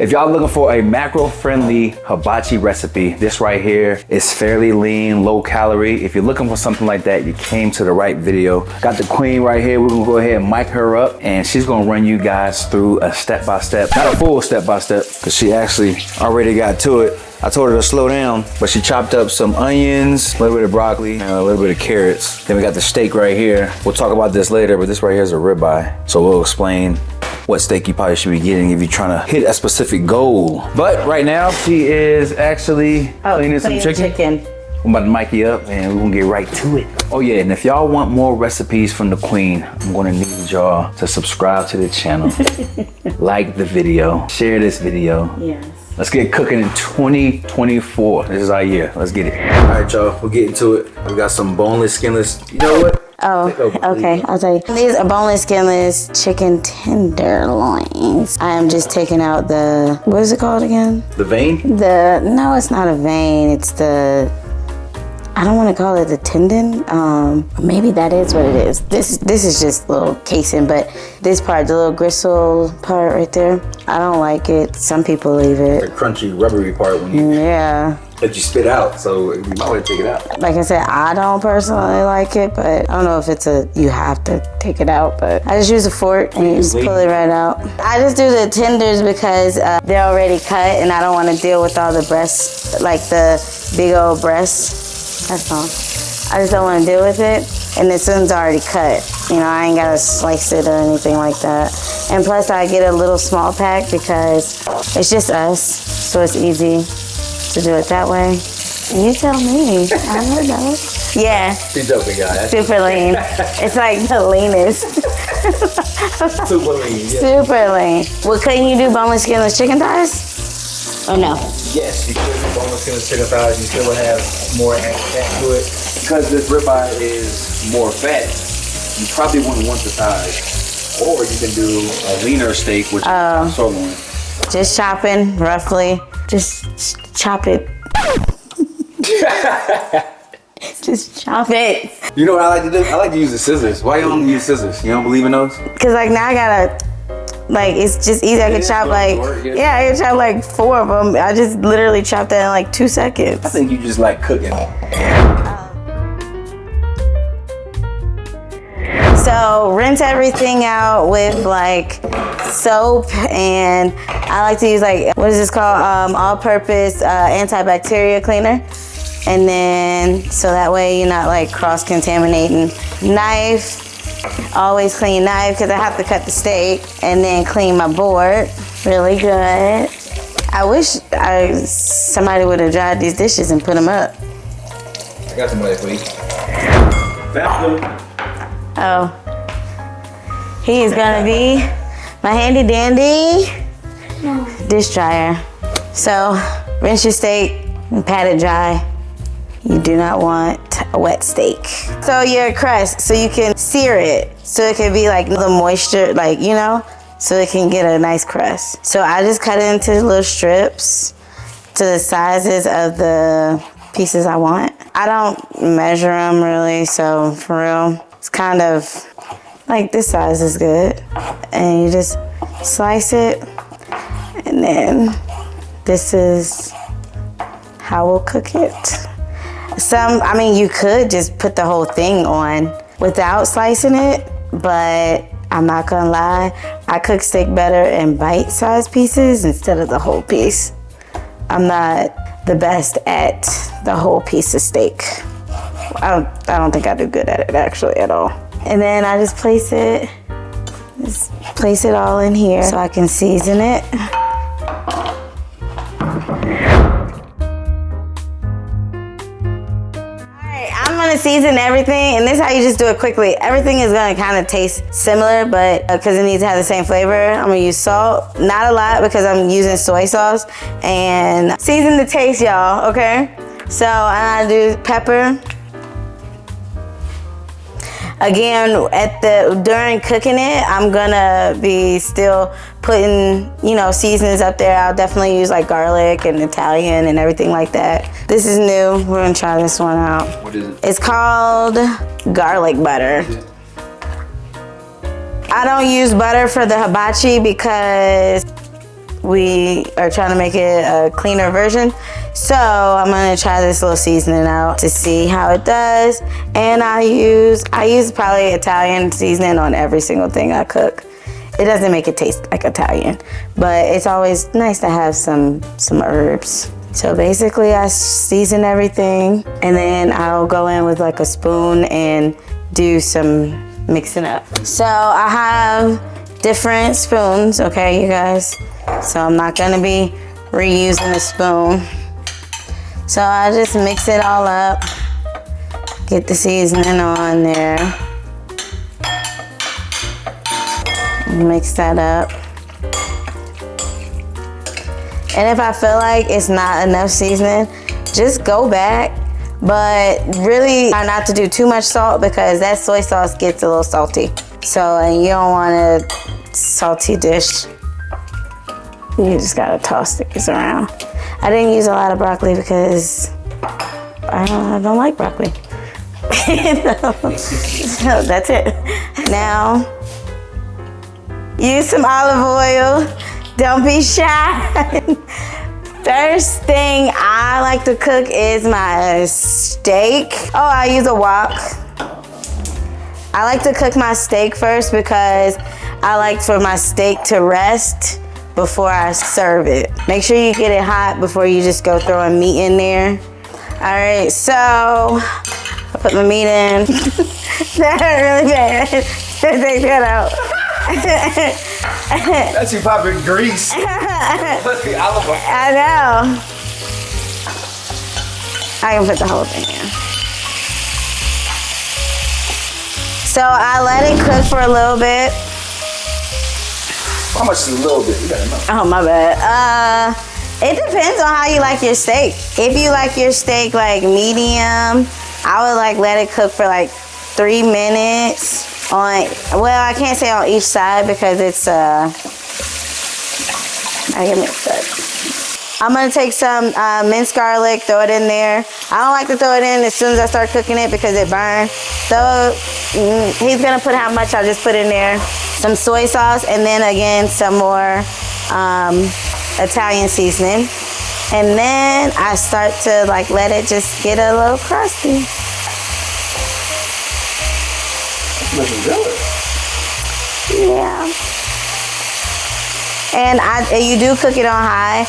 If y'all looking for a macro-friendly hibachi recipe, this right here is fairly lean, low calorie. If you're looking for something like that, you came to the right video. Got the queen right here. We're gonna go ahead and mic her up, and she's gonna run you guys through a step-by-step, not a full step-by-step, because she actually already got to it. I told her to slow down, but she chopped up some onions, a little bit of broccoli, and a little bit of carrots. Then we got the steak right here. We'll talk about this later, but this right here is a ribeye. So we'll explain what steak you probably should be getting if you're trying to hit a specific goal. But right now, she is actually cleaning some chicken. I'm about to mic you up and we're gonna get right to it. Oh yeah, and if y'all want more recipes from the queen, I'm gonna need y'all to subscribe to the channel, like the video, share this video. Yes. Let's get cooking in 2024. This is our year. Let's get it. All right, y'all, we'll get into it. We got some boneless, skinless. You know what? Oh, okay, I'll tell you. These are boneless, skinless chicken tenderloins. I am just taking out the, what is it called again? The vein? No, it's not a vein. It's the, I don't want to call it the tendon. Maybe that is what it is. This is just a little casing, but this part, the little gristle part right there, I don't like it. Some people leave it. The crunchy, rubbery part when you that you spit out, so you might want to take it out. Like I said, I don't personally like it, but I don't know if it's you have to take it out, but I just use a fork and you just pull it right out. I just do the tenders because they're already cut and I don't want to deal with all the breasts, like the big old breasts. That's all. I just don't want to deal with it. And this one's already cut. You know, I ain't got to slice it or anything like that. And plus I get a little small pack because it's just us, so it's easy to do it that way. You tell me. I don't know. Yeah. She's joking, guys. Super lean. It's like the leanest. Super lean, yeah. Super lean. Well, couldn't you do boneless, skinless chicken thighs? Or no? Yes, you could do boneless, skinless chicken thighs. You still would have more fat to it. Because this ribeye is more fat, you probably wouldn't want the thighs. Or you can do a leaner steak, which is sirloin. Just chopping, roughly. Just chop it. Just chop it. You know what I like to do? I like to use the scissors. Why you don't use scissors? You don't believe in those? Cause like now I gotta, like it's just easy. I can chop like, I can chop like 4 of them. I just literally chopped that in like 2 seconds. I think you just like cooking. So rinse everything out with like soap, and I like to use like, what is this called? All-purpose antibacterial cleaner. And then, so that way you're not like cross-contaminating. Knife, always clean knife because I have to cut the steak, and then clean my board really good. I wish somebody would have dried these dishes and put them up. I got somebody for you. Fast food. Oh, he is gonna be my handy dandy dish dryer. So rinse your steak and pat it dry. You do not want a wet steak. So your crust, so you can sear it, so it can be like the moisture, like, you know, so it can get a nice crust. So I just cut it into little strips to the sizes of the pieces I want. I don't measure them really, so for real, it's kind of like this size is good. And you just slice it, and then this is how we'll cook it. I mean, you could just put the whole thing on without slicing it, but I'm not gonna lie, I cook steak better in bite-sized pieces instead of the whole piece. I'm not the best at the whole piece of steak. I don't think I do good at it actually at all. And then I just place it all in here so I can season it. I'm gonna season everything, and this is how you just do it quickly. Everything is gonna kind of taste similar, but because it needs to have the same flavor, I'm gonna use salt. Not a lot because I'm using soy sauce. And season the taste, y'all, okay? So I do pepper. Again, during cooking it, I'm gonna be still putting, you know, seasonings up there. I'll definitely use like garlic and Italian and everything like that. This is new. We're gonna try this one out. What is it? It's called garlic butter. I don't use butter for the hibachi because we are trying to make it a cleaner version. So I'm gonna try this little seasoning out to see how it does. And I use probably Italian seasoning on every single thing I cook. It doesn't make it taste like Italian, but it's always nice to have some herbs. So basically I season everything and then I'll go in with like a spoon and do some mixing up. So I have different spoons, okay, you guys? So I'm not gonna be reusing a spoon. So I just mix it all up, get the seasoning on there. Mix that up. And if I feel like it's not enough seasoning, just go back. But really try not to do too much salt because that soy sauce gets a little salty. So, and you don't want a salty dish. You just gotta toss these around. I didn't use a lot of broccoli because I don't like broccoli. So that's it. Now, use some olive oil. Don't be shy. First thing I like to cook is my steak. Oh, I use a wok. I like to cook my steak first because I like for my steak to rest before I serve it. Make sure you get it hot before you just go throwing meat in there. All right, so I put my meat in. That hurt really bad. Take that out. That's you popping grease. I know. I can put the whole thing in. So I let it cook for a little bit. How much is a little bit? You gotta know. Oh, my bad. It depends on how you like your steak. If you like your steak like medium, I would like let it cook for like 3 minutes. Well, I can't say on each side because it's I get mixed up. I'm gonna take some minced garlic, throw it in there. I don't like to throw it in as soon as I start cooking it because it burns. So he's gonna put how much I just put in there. Some soy sauce and then again some more Italian seasoning. And then I start to like let it just get a little crusty. Looking good. Yeah. And you do cook it on high.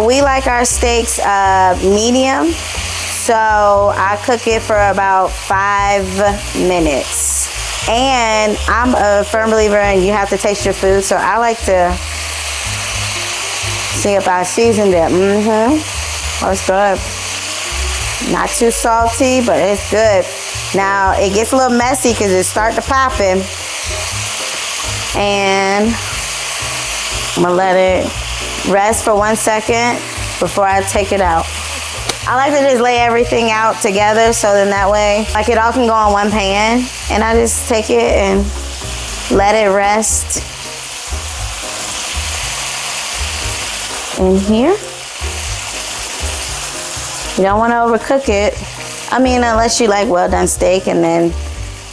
We like our steaks medium, so I cook it for about 5 minutes. And I'm a firm believer in you have to taste your food, so I like to see if I seasoned it. Oh, it's good. Not too salty, but it's good. Now, it gets a little messy because it starts to popping. And I'm gonna let it rest for 1 second before I take it out. I like to just lay everything out together so then that way, like it all can go on one pan. And I just take it and let it rest in here. You don't want to overcook it. I mean, unless you like well done steak and then,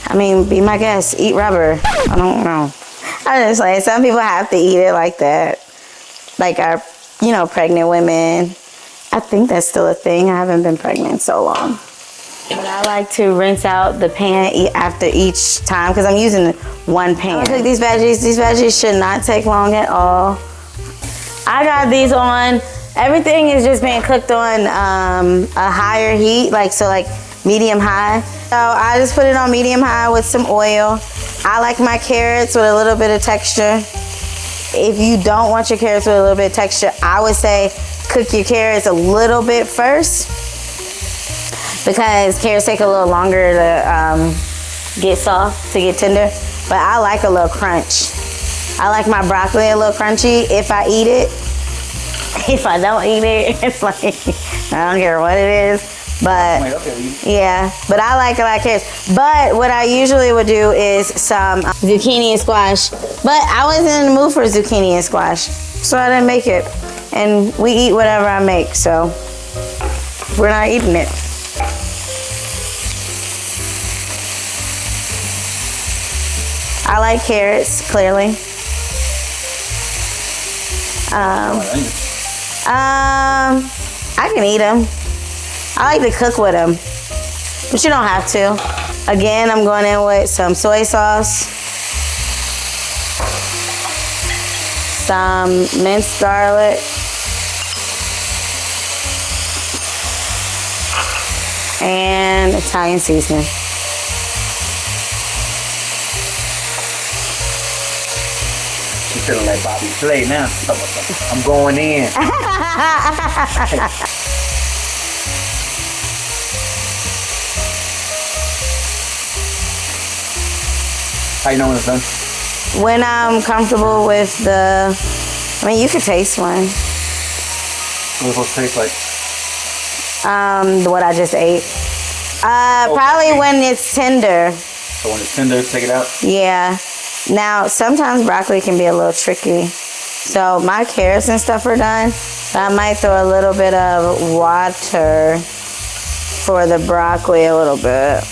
I mean, be my guest, eat rubber. I don't know. I'm just like, some people have to eat it like that. Like our, pregnant women. I think that's still a thing. I haven't been pregnant so long. But I like to rinse out the pan after each time because I'm using one pan. I cook these veggies. These veggies should not take long at all. I got these on, everything is just being cooked on a higher heat, like medium high. So I just put it on medium high with some oil. I like my carrots with a little bit of texture. If you don't want your carrots with a little bit of texture, I would say cook your carrots a little bit first because carrots take a little longer to get soft, to get tender. But I like a little crunch. I like my broccoli a little crunchy if I eat it. If I don't eat it, it's like, I don't care what it is. But yeah, but I like carrots. But what I usually would do is some zucchini and squash. But I wasn't in the mood for zucchini and squash, so I didn't make it. And we eat whatever I make, so we're not eating it. I like carrots, clearly. I can eat them. I like to cook with them, but you don't have to. Again, I'm going in with some soy sauce, some minced garlic, and Italian seasoning. She's feeling like Bobby Flay now. I'm going in. How you know when it's done? When I'm comfortable with the, I mean, you could taste one. What does it supposed to taste like? What I just ate. Probably when it's tender. So when it's tender, take it out? Yeah. Now, sometimes broccoli can be a little tricky. So my carrots and stuff are done. So I might throw a little bit of water for the broccoli a little bit.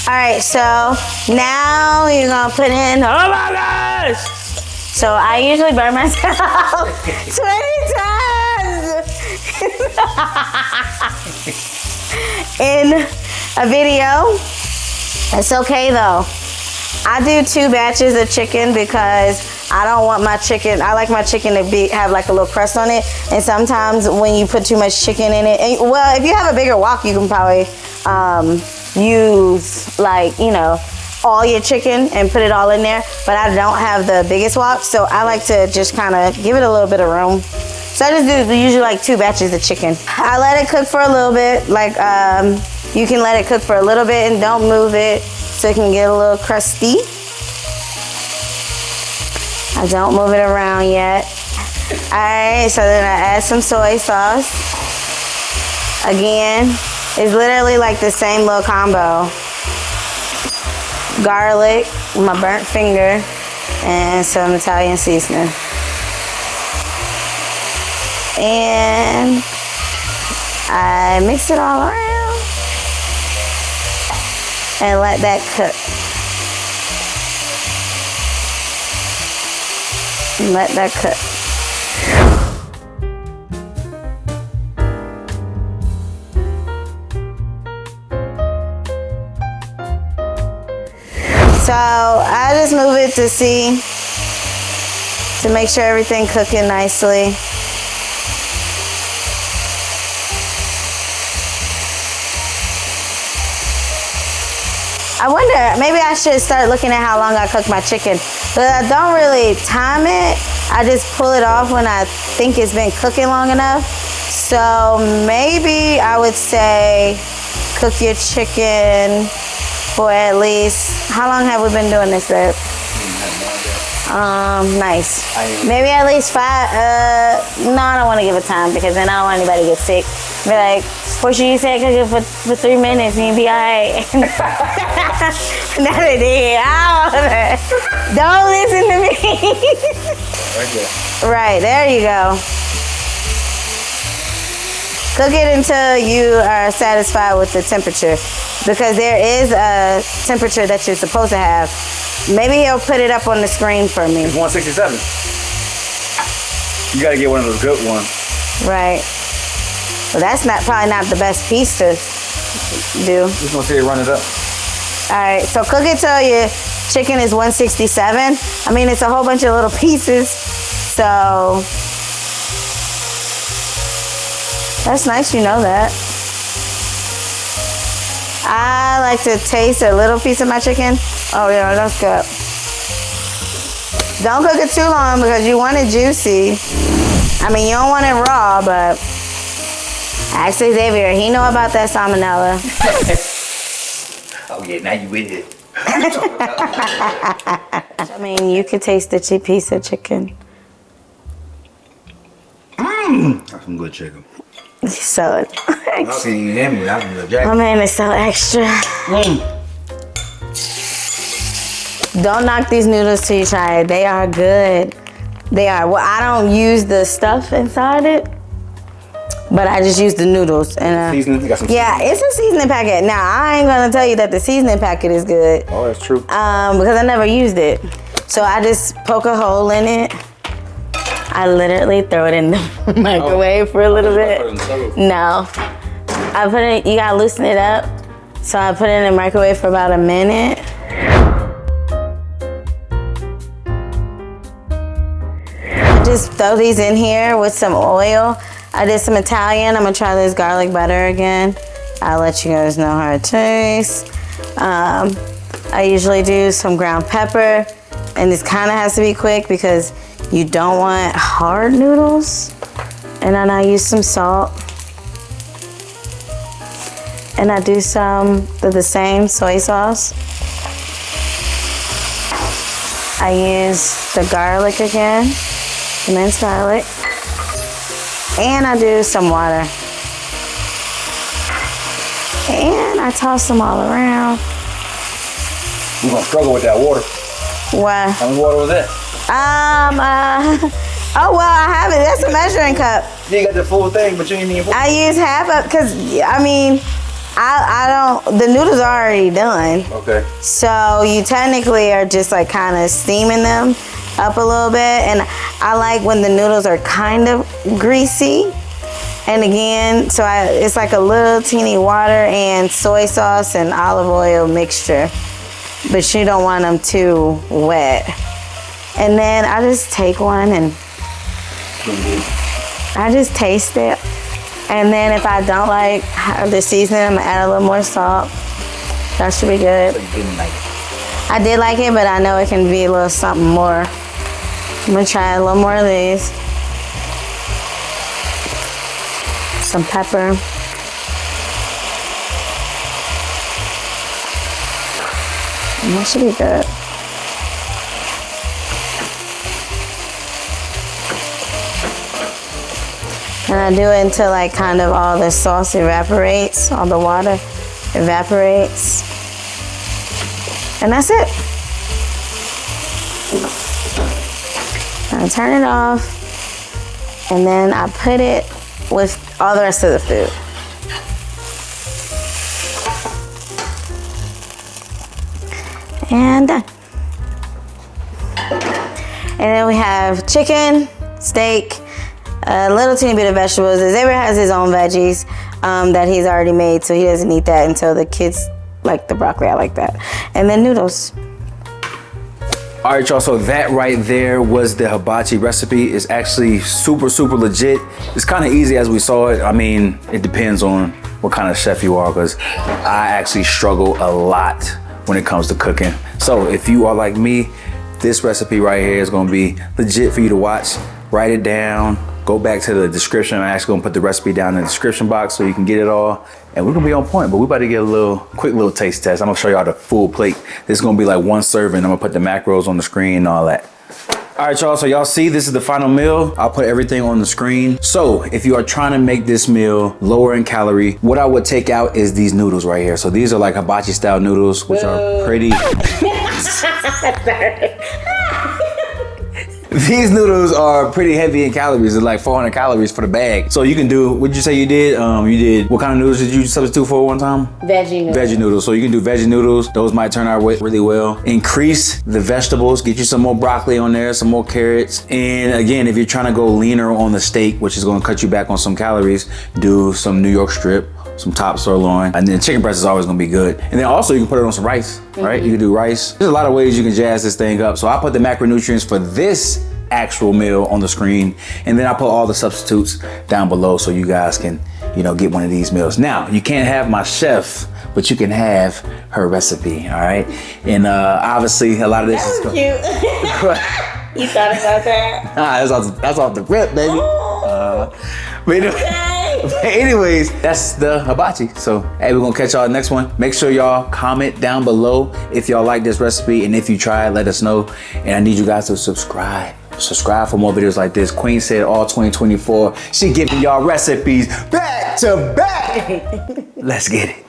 All right, so now you're gonna put in, oh my gosh! So I usually burn myself 20 times in a video. It's okay though. I do 2 batches of chicken because I don't want my chicken, I like my chicken to have like a little crust on it. And sometimes when you put too much chicken in it, and, well, if you have a bigger wok, you can probably use like, you know, all your chicken and put it all in there. But I don't have the biggest wok, so I like to just kind of give it a little bit of room. So I just do usually like 2 batches of chicken. I let it cook for a little bit, like you can let it cook for a little bit and don't move it so it can get a little crusty. I don't move it around yet. All right, so then I add some soy sauce. Again, it's literally like the same little combo. Garlic, my burnt finger, and some Italian seasoning. And I mix it all around and let that cook. Let that cook. So I just move it to see, to make sure everything cooking nicely. I wonder, maybe I should start looking at how long I cook my chicken. But I don't really time it. I just pull it off when I think it's been cooking long enough. So maybe I would say cook your chicken for at least, how long have we been doing this, babe? Nice. Maybe at least 5, no, I don't want to give a time because then I don't want anybody to get sick. Be like, Portia, you said cook it for 3 minutes and you'll be all right. Now they did. Don't listen to me. Right there. Right, there you go. Cook it until you are satisfied with the temperature, because there is a temperature that you're supposed to have. Maybe he'll put it up on the screen for me. It's 167. You gotta get one of those good ones. Right. Well, that's probably not the best piece to do. Just gonna say run it up. All right, so cook it till your chicken is 167. I mean, it's a whole bunch of little pieces, so that's nice, you know that. I like to taste a little piece of my chicken. Oh yeah, that's good. Don't cook it too long because you want it juicy. I mean, you don't want it raw, but ask Xavier, he know about that salmonella. Oh yeah, now you with it. I mean, you could taste the piece of chicken. That's some good chicken. So See, you hear me? That's some good jacket. my man is so extra. Don't knock these noodles till you try it. They are good. They are. Well, I don't use the stuff inside it, but I just use the noodles. And Seasoning? You got some yeah, seasoning? it's a seasoning packet. Now, I ain't gonna tell you that the seasoning packet is good. Oh, that's true. Because I never used it. So I just poke a hole in it. I literally throw it in the microwave for a little bit. No. I put it, you gotta loosen it up. So I put it in the microwave for about a minute. I just throw these in here with some oil. I did some Italian. I'm gonna try this garlic butter again. I'll let you guys know how it tastes. I usually do some ground pepper, and this kind of has to be quick because you don't want hard noodles. And then I use some salt. And I do some of the same soy sauce. I use the garlic again, the minced garlic. And I do some water. And I toss them all around. You're gonna struggle with that water. Why? How much water was that? Oh well, I have it. That's a measuring cup. You got the full thing, but you ain't even. I use half of, cause I mean, I don't. The noodles are already done. Okay. So you technically are just like kind of steaming them up a little bit, and I like when the noodles are kind of greasy. And again, so it's like a little teeny water and soy sauce and olive oil mixture, but you don't want them too wet. And then I just take one and I just taste it. And then if I don't like the seasoning, I'm gonna add a little more salt. That should be good. So you didn't like it. I did like it, but I know it can be a little something more. I'm gonna try a little more of these. Some pepper. And that should be good. And I do it until like kind of all the sauce evaporates, all the water evaporates. And that's it. I turn it off, and then I put it with all the rest of the food. And done. And then we have chicken, steak, a little teeny bit of vegetables. Xavier has his own veggies that he's already made, so he doesn't eat that until the kids like the broccoli. I like that. And then noodles. All right, y'all, so that right there was the hibachi recipe. It's actually super, super legit. It's kind of easy as we saw it. I mean, it depends on what kind of chef you are, because I actually struggle a lot when it comes to cooking. So if you are like me, this recipe right here is gonna be legit for you to watch. Write it down, go back to the description. I'm actually gonna put the recipe down in the description box so you can get it all. And we're gonna be on point, but we're about to get a quick little taste test. I'm gonna show y'all the full plate. This is gonna be like one serving. I'm gonna put the macros on the screen and all that. All right, y'all, so y'all see this is the final meal. I'll put everything on the screen. So if you are trying to make this meal lower in calorie, what I would take out is these noodles right here. So these are like hibachi style noodles, which are pretty. These noodles are pretty heavy in calories. It's like 400 calories for the bag. So you can do, what did you say you did? You did, what kind of noodles did you substitute for one time? Veggie noodles. Veggie noodles. So you can do veggie noodles. Those might turn out really well. Increase the vegetables. Get you some more broccoli on there, some more carrots. And again, if you're trying to go leaner on the steak, which is gonna cut you back on some calories, do some New York strip, some top sirloin, and then chicken breast is always gonna be good. And then also you can put it on some rice, right? You can do rice. There's a lot of ways you can jazz this thing up. So I put the macronutrients for this actual meal on the screen, and then I put all the substitutes down below so you guys can, you know, get one of these meals. Now, you can't have my chef, but you can have her recipe, all right? And obviously a lot of this is cute. You thought about that? Nah, that's off the rip, baby. But anyways, that's the hibachi. So, hey, we're gonna catch y'all next one. Make sure y'all comment down below if y'all like this recipe, and if you try it, let us know. And I need you guys to subscribe. Subscribe for more videos like this. Queen said all 2024, she giving y'all recipes back to back. Let's get it.